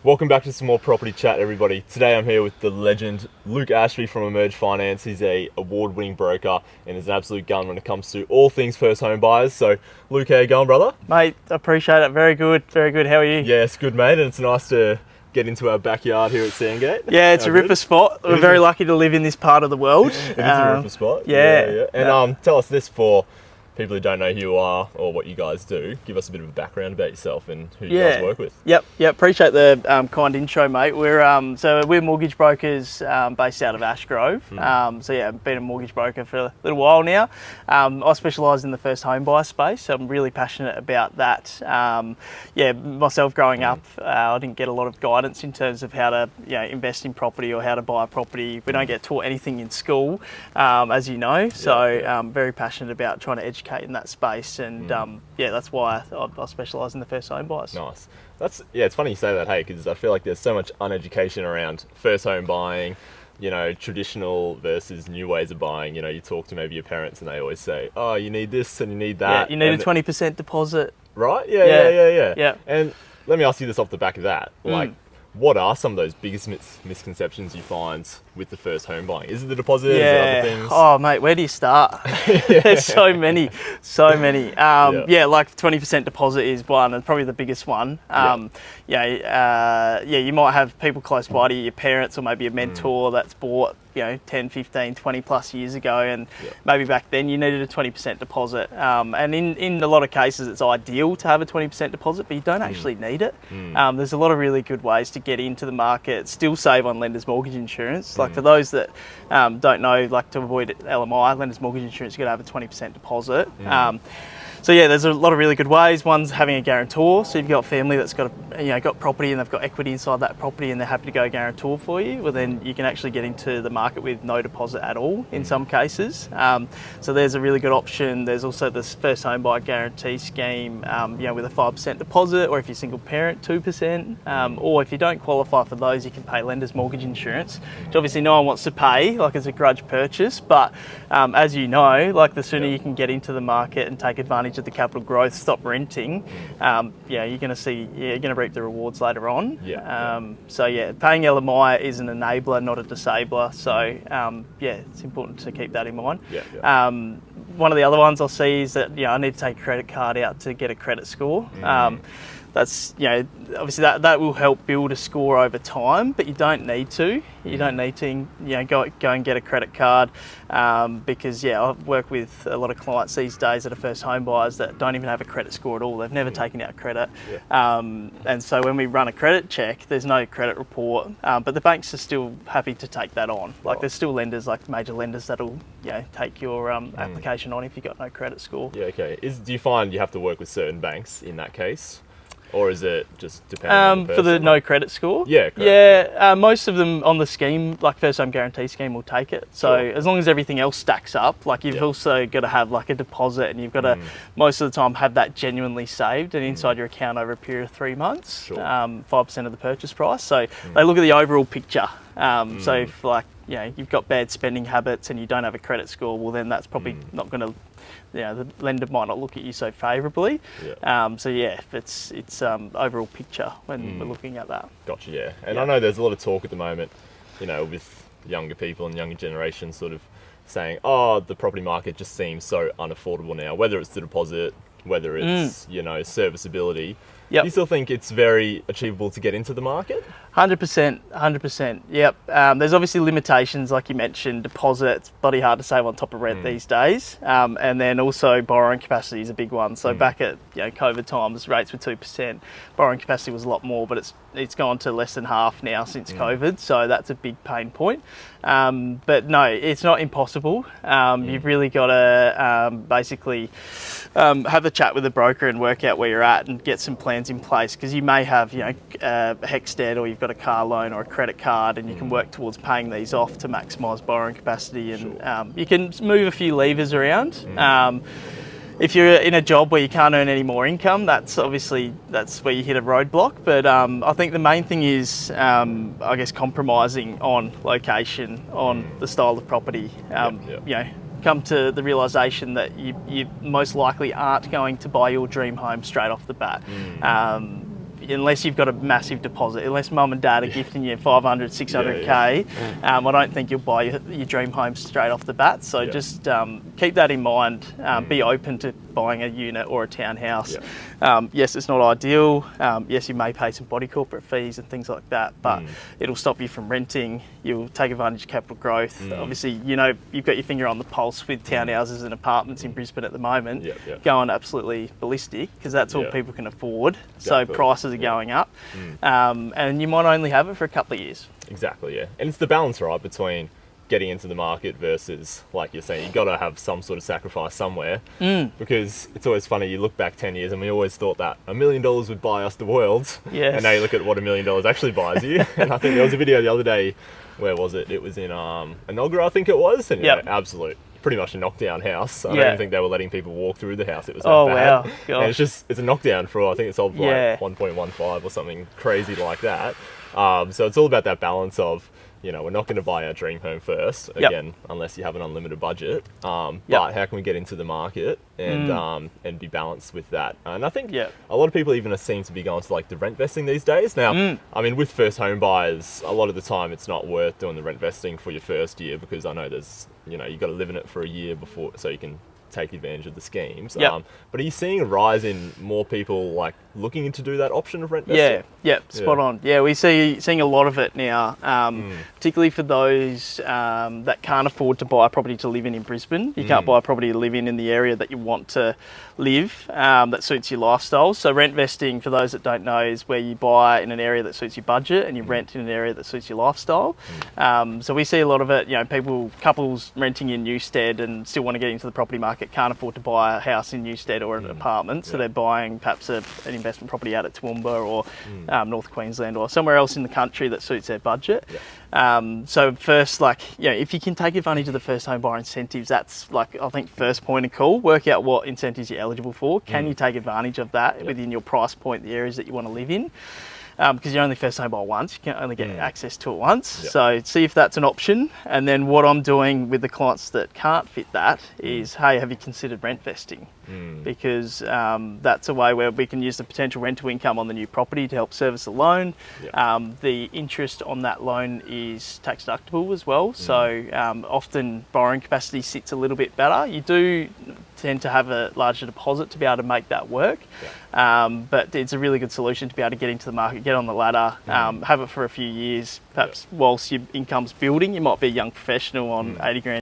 Welcome back to some more property chat, everybody. Today I'm here with the legend Luke Ashby from Emerge Finance. He's a award-winning broker and is an absolute gun when it comes to all things first home buyers. So, Luke, how you going, brother? Mate, appreciate it. Very good, very good. How are you? Yes, good, mate. And it's nice to get into our backyard here at Sandgate. Yeah, it's a ripper spot. We're very lucky to live in this part of the world. It is a ripper spot. Yeah. And tell us this for people who don't know who you are or what you guys do. Give us a bit of a background about yourself and who you guys work with. Yep. Appreciate the kind intro, mate. We're mortgage brokers based out of Ashgrove. Been a mortgage broker for a little while now. I specialise in the first home buyer space, so I'm really passionate about that. Myself growing up, I didn't get a lot of guidance in terms of how to invest in property or how to buy a property. We don't get taught anything in school, as you know. So I'm very passionate about trying to educate in that space, and that's why I specialise in the first home buyers. Nice. It's funny you say that, hey, because I feel like there's so much uneducation around first home buying, traditional versus new ways of buying. You talk to maybe your parents and they always say, oh, you need this and you need that. Yeah, you need a 20% deposit. Right? Yeah. Yeah. And let me ask you this off the back of that. What are some of those biggest misconceptions you find with the first home buying? Is it the deposit? Is it other things? Oh, mate, where do you start? There's so many. Like 20% deposit is one, and probably the biggest one. You might have people close by to you, your parents or maybe a mentor that's bought 10, 15, 20 plus years ago, and maybe back then you needed a 20% deposit. And in a lot of cases it's ideal to have a 20% deposit, but you don't actually need it. There's a lot of really good ways to get into the market, still save on lender's mortgage insurance. Like for those that don't know, like to avoid LMI, lender's mortgage insurance, you've got to have a 20% deposit. There's a lot of really good ways. One's having a guarantor. So you've got family that's got got property and they've got equity inside that property and they're happy to go guarantor for you. Well, then you can actually get into the market with no deposit at all in some cases. So there's a really good option. There's also this first home buyer guarantee scheme, with a 5% deposit, or if you're single parent, 2%. Or if you don't qualify for those, you can pay lender's mortgage insurance, which obviously no one wants to pay, like it's a grudge purchase. But as you know, like the sooner you can get into the market and take advantage of the capital growth, stop renting, you're going to reap the rewards later on. Paying LMI is an enabler, not a disabler. So it's important to keep that in mind. One of the other ones I'll see is that I need to take a credit card out to get a credit score. That's obviously that will help build a score over time, but you don't need to. You don't need to go and get a credit card because I work with a lot of clients these days that are first home buyers that don't even have a credit score at all. They've never taken out credit, and so when we run a credit check, there's no credit report, but the banks are still happy to take that on. Like there's still lenders, like major lenders, that'll take your application on if you've got no credit score. Do you find you have to work with certain banks in that case? Or is it just depending on the person? For the no credit score? Yeah, correct. Most of them on the scheme, like first home guarantee scheme, will take it. So as long as everything else stacks up, like you've also got to have like a deposit, and you've got to most of the time have that genuinely saved and inside your account over a period of 3 months, 5% of the purchase price. So they look at the overall picture. So if you've got bad spending habits and you don't have a credit score, well then that's probably not going to, the lender might not look at you so favourably. It's overall picture when we're looking at that. Gotcha, And I know there's a lot of talk at the moment, with younger people and younger generations sort of saying, oh, the property market just seems so unaffordable now, whether it's the deposit, whether it's, serviceability. Do you still think it's very achievable to get into the market? 100%. Yep. There's obviously limitations, like you mentioned. Deposits, bloody hard to save on top of rent these days. And then also borrowing capacity is a big one. So back at COVID times, rates were 2%. Borrowing capacity was a lot more, but it's gone to less than half now since COVID. So that's a big pain point. But no, it's not impossible. You've really got to basically have a chat with a broker and work out where you're at and get some plans in place, because you may have a HECS debt, or you've got a car loan or a credit card, and you can work towards paying these off to maximise borrowing capacity, and you can move a few levers around. If you're in a job where you can't earn any more income, that's where you hit a roadblock. But I think the main thing is, compromising on location, on the style of property. Come to the realisation that you most likely aren't going to buy your dream home straight off the bat. unless you've got a massive deposit, unless mum and dad are gifting you 500, 600k, I don't think you'll buy your dream home straight off the bat. So just keep that in mind. Be open to buying a unit or a townhouse. Yes, it's not ideal. Yes, you may pay some body corporate fees and things like that, but it'll stop you from renting. You'll take advantage of capital growth. Obviously, you know, you've got your finger on the pulse with townhouses and apartments in Brisbane at the moment, going absolutely ballistic because that's all people can afford. So prices are going up, and you might only have it for a couple of years. Exactly, yeah. And it's the balance, right, between getting into the market versus, like you're saying, you've got to have some sort of sacrifice somewhere. Because it's always funny, you look back 10 years and we always thought that $1 million would buy us the world. Yes. And now you look at what $1 million actually buys you. And I think there was a video the other day, where was it? It was in Enoggera, I think it was. And absolute, pretty much a knockdown house. I don't even think they were letting people walk through the house. It was that bad. Wow. And it's a knockdown for, I think it sold for like 1.15 or something crazy like that. So it's all about that balance of, you know, we're not going to buy our dream home first, again, unless you have an unlimited budget. But how can we get into the market and be balanced with that? And I think a lot of people even seem to be going to like the rent vesting these days. Now, I mean, with first home buyers, a lot of the time it's not worth doing the rent vesting for your first year because I know there's, you know, you've got to live in it for a year before so you can take advantage of the schemes. But are you seeing a rise in more people like looking to do that option of rent vesting? Spot on. Yeah, we're seeing a lot of it now, particularly for those that can't afford to buy a property to live in Brisbane. You can't buy a property to live in the area that you want to live that suits your lifestyle. So rent vesting, for those that don't know, is where you buy in an area that suits your budget and you rent in an area that suits your lifestyle. So we see a lot of it, you know, couples renting in Newstead and still want to get into the property market, can't afford to buy a house in Newstead or an apartment, so they're buying perhaps an investment property out at Toowoomba or North Queensland or somewhere else in the country that suits their budget. So first, like, you know, if you can take advantage of the first home buyer incentives, that's like, I think, first point of call. Work out what incentives you're eligible for. Can you take advantage of that within your price point, the areas that you want to live in? Because you're only first home buyer once, you can only get access to it once. So see if that's an option. And then what I'm doing with the clients that can't fit that is, hey, have you considered rent vesting? Because that's a way where we can use the potential rental income on the new property to help service the loan. The interest on that loan is tax deductible as well. So often borrowing capacity sits a little bit better. You do tend to have a larger deposit to be able to make that work. But it's a really good solution to be able to get into the market, get on the ladder, have it for a few years, perhaps whilst your income's building. You might be a young professional on 80 grand